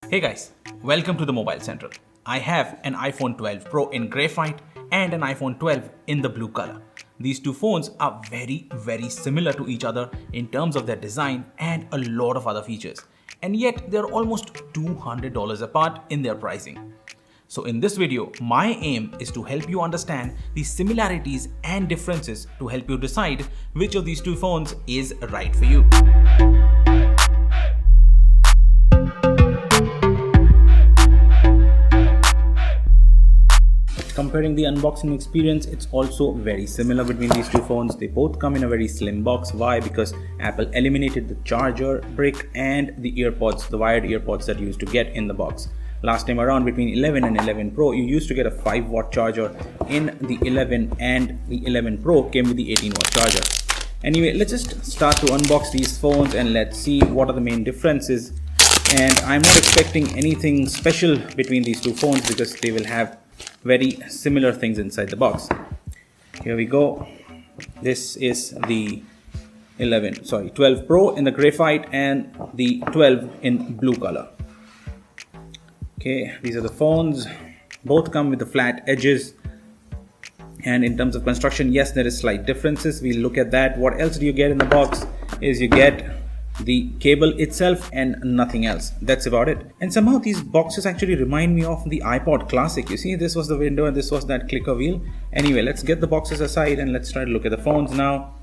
Hey guys, welcome to the Mobile Central. I have an iPhone 12 Pro in graphite and an iPhone 12 in the blue color. These two phones are very similar to each other in terms of their design and a lot of other features. And yet they're almost $200 apart in their pricing. So in this video, my aim is to help you understand the similarities and differences to help you decide which of these two phones is right for you. Comparing the unboxing experience, it's also very similar between these two phones. They both come in a very slim box. Why? Because Apple eliminated the charger brick and the earpods, the wired earpods that you used to get in the box. Last time around, between 11 and 11 Pro, you used to get a 5-watt charger in the 11, and the 11 Pro came with the 18-watt charger. Anyway, let's just start to unbox these phones and let's see what are the main differences. And I'm not expecting anything special between these two phones because they will have very similar things inside the box. Here we go. This is the 12 Pro in the graphite and the 12 in blue color. Okay, these are the phones. Both come with the flat edges. And in terms of construction, yes, there is slight differences. We'll look at that. What else do you get in the box is you get the cable itself and nothing else. That's about it. And somehow these boxes actually remind me of the iPod Classic. You see, this was the window and this was that clicker wheel. Anyway, let's get the boxes aside and let's try to look at the phones now.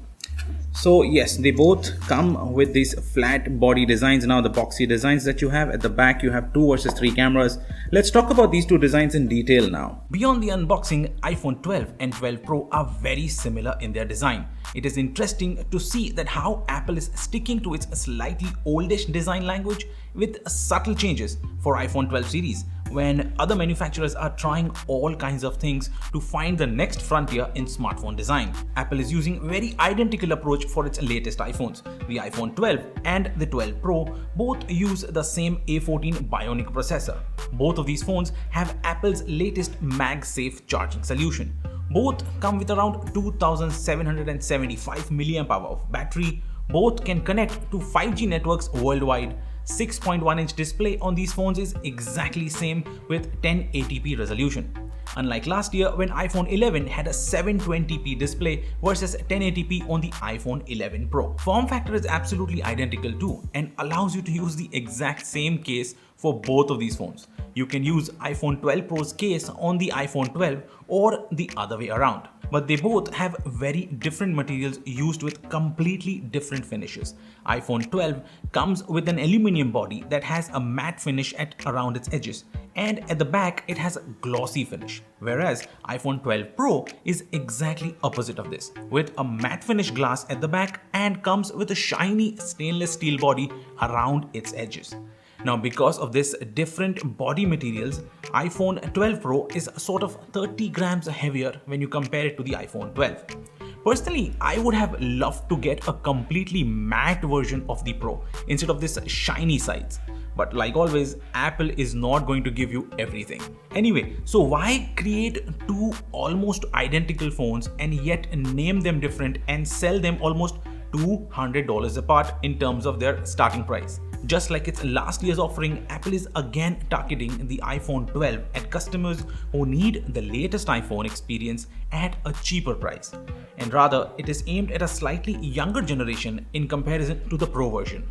So yes, they both come with these flat body designs. Now the boxy designs that you have at the back, you have 2 versus 3 cameras. Let's talk about these two designs in detail now. Beyond the unboxing, iPhone 12 and 12 Pro are very similar in their design. It is interesting to see that how Apple is sticking to its slightly oldish design language with subtle changes for iPhone 12 series, when other manufacturers are trying all kinds of things to find the next frontier in smartphone design. Apple is using a very identical approach for its latest iPhones. The iPhone 12 and the 12 Pro both use the same A14 Bionic processor. Both of these phones have Apple's latest MagSafe charging solution. Both come with around 2775 mAh of battery. Both can connect to 5G networks worldwide. 6.1-inch display on these phones is exactly same with 1080p resolution. Unlike last year when iPhone 11 had a 720p display versus 1080p on the iPhone 11 Pro. Form factor is absolutely identical too and allows you to use the exact same case for both of these phones. You can use iPhone 12 Pro's case on the iPhone 12 or the other way around. But they both have very different materials used with completely different finishes. iPhone 12 comes with an aluminum body that has a matte finish at around its edges, and at the back it has a glossy finish, whereas iPhone 12 Pro is exactly opposite of this, with a matte finish glass at the back and comes with a shiny stainless steel body around its edges. Now, because of this different body materials, iPhone 12 Pro is sort of 30 grams heavier when you compare it to the iPhone 12. Personally, I would have loved to get a completely matte version of the Pro instead of this shiny sides. But like always, Apple is not going to give you everything. Anyway, so why create two almost identical phones and yet name them different and sell them almost $200 apart in terms of their starting price? Just like its last year's offering, Apple is again targeting the iPhone 12 at customers who need the latest iPhone experience at a cheaper price. And rather, it is aimed at a slightly younger generation in comparison to the Pro version.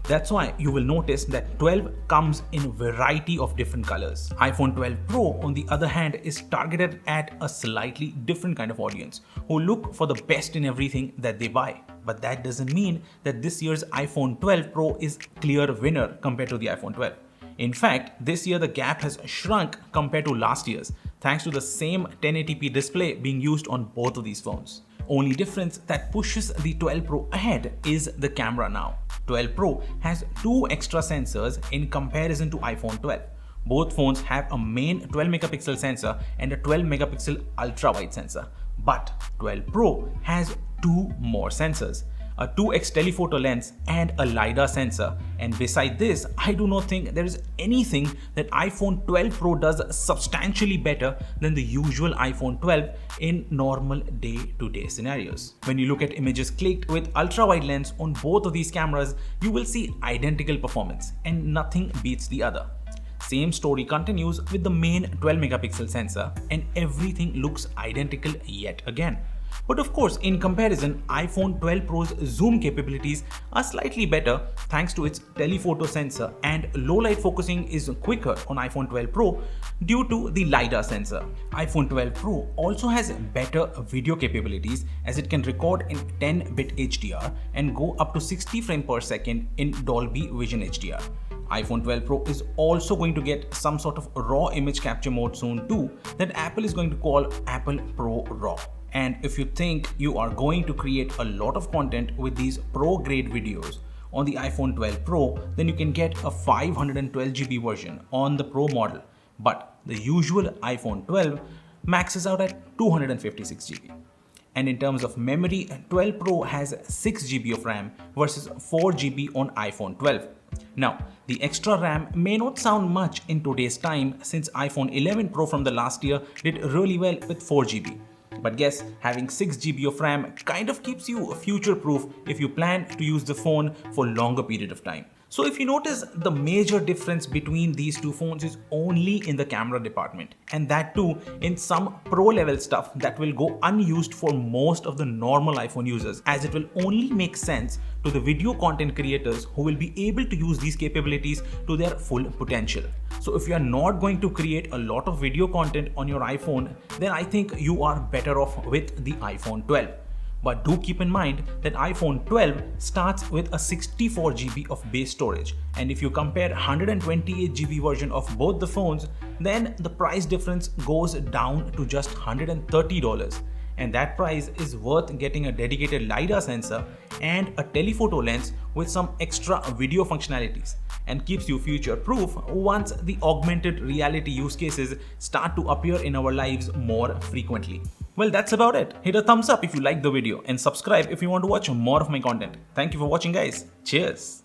That's why you will notice that 12 comes in a variety of different colors. iPhone 12 Pro, on the other hand, is targeted at a slightly different kind of audience who look for the best in everything that they buy. But that doesn't mean that this year's iPhone 12 Pro is clear winner compared to the iPhone 12. In fact, this year the gap has shrunk compared to last year's, thanks to the same 1080p display being used on both of these phones. Only difference that pushes the 12 Pro ahead is the camera now. 12 Pro has 2 extra sensors in comparison to iPhone 12. Both phones have a main 12 megapixel sensor and a 12 megapixel ultra wide sensor. But 12 Pro has 2 more sensors, a 2x telephoto lens and a LiDAR sensor. And beside this, I do not think there is anything that iPhone 12 Pro does substantially better than the usual iPhone 12 in normal day-to-day scenarios. When you look at images clicked with ultra-wide lens on both of these cameras, you will see identical performance and nothing beats the other. same story continues with the main 12 megapixel sensor and everything looks identical yet again. But of course, in comparison, iPhone 12 Pro's zoom capabilities are slightly better thanks to its telephoto sensor, and low light focusing is quicker on iPhone 12 Pro due to the LiDAR sensor. iPhone 12 Pro also has better video capabilities as it can record in 10-bit HDR and go up to 60 frames per second in Dolby Vision HDR. iPhone 12 Pro is also going to get some sort of raw image capture mode soon too that Apple is going to call Apple Pro RAW. And if you think you are going to create a lot of content with these pro grade videos on the iPhone 12 Pro, then you can get a 512GB version on the Pro model. But the usual iPhone 12 maxes out at 256GB. And in terms of memory, 12 Pro has 6GB of RAM versus 4GB on iPhone 12. Now, the extra RAM may not sound much in today's time since iPhone 11 Pro from the last year did really well with 4GB. But guess having 6GB of RAM kind of keeps you future-proof if you plan to use the phone for longer period of time. So if you notice, the major difference between these two phones is only in the camera department, and that too in some pro level stuff that will go unused for most of the normal iPhone users, as it will only make sense to the video content creators who will be able to use these capabilities to their full potential. So if you are not going to create a lot of video content on your iPhone, then I think you are better off with the iPhone 12. But do keep in mind that iPhone 12 starts with a 64GB of base storage, and if you compare 128GB version of both the phones, then the price difference goes down to just $130. And that price is worth getting a dedicated LiDAR sensor and a telephoto lens with some extra video functionalities, and keeps you future proof once the augmented reality use cases start to appear in our lives more frequently. Well, that's about it. Hit a thumbs up if you liked the video and subscribe if you want to watch more of my content. Thank you for watching, guys. Cheers.